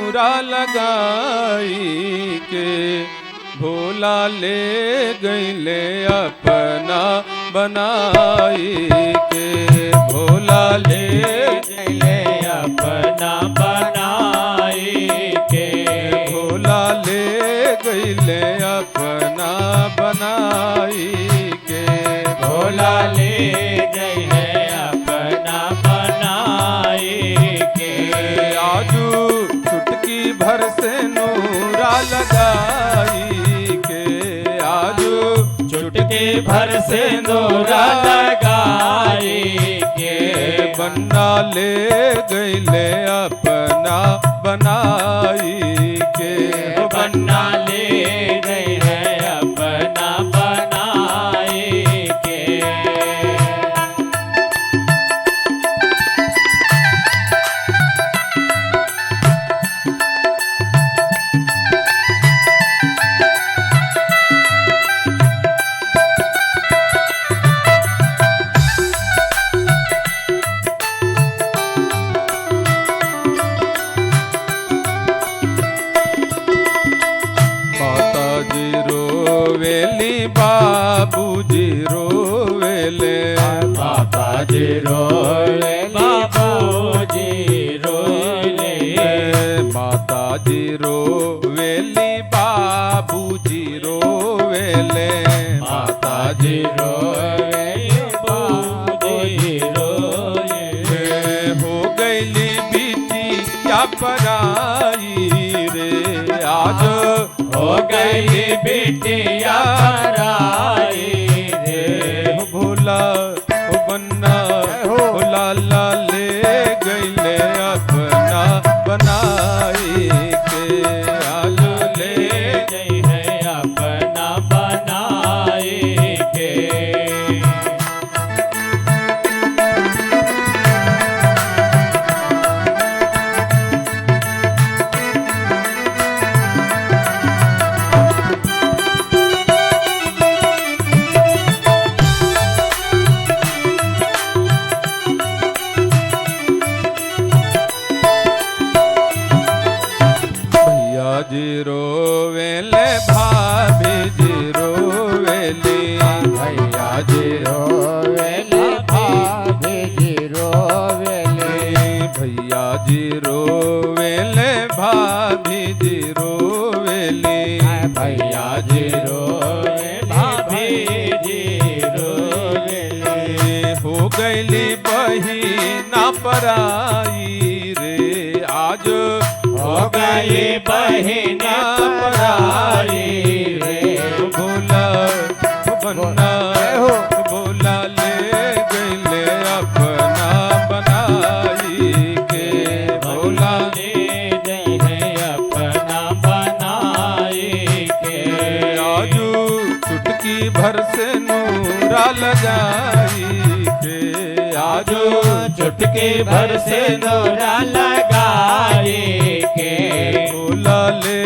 नूरा लगाई के भोला ले गईले अपना बनाई के भोला ले गईले अपना बनाई के भोला ले गईले अपना बनाई के भोला ले गईले अपना बनाई के आजू चुटकी भर से नूरा लगाई के आजू चुटकी भर से नूरा लगाई के बन्ना ले गईले अपना बनाई के बन्ना ले गईले अपना बनाई के माताजी रोवेली बाबूजी रोवेले माताजी रोले बाबूजी रोले माताजी रोवेली बाबूजी रोवेले माताजी रोले बाबूजी रोले हो गईली बेटी या पराई रे आज हो गई बेटिया पराई रे भोला ओ बन्ना ओ लाला ले गईले अपना बनाई के आलू ले गई है अपना बनाई के भैया जी रोवेले भाभी जी रोवेली भैया जी रोवेले भाभी जी रोवेले भैया जी रोवेले भाभी जी रोवेली भैया जी रोवे भाभी जी रोवेले हो गईली बहिना पराई रे आज हो गई बहिना पराई रे भोला बन्ना भोला ले गईले अपना बनाई के भोला ले गई है अपना बनाई के आजू चुटकी भर से नूरा लगाई के आजू चुटकी भर से नूरा लगाई के भोला ले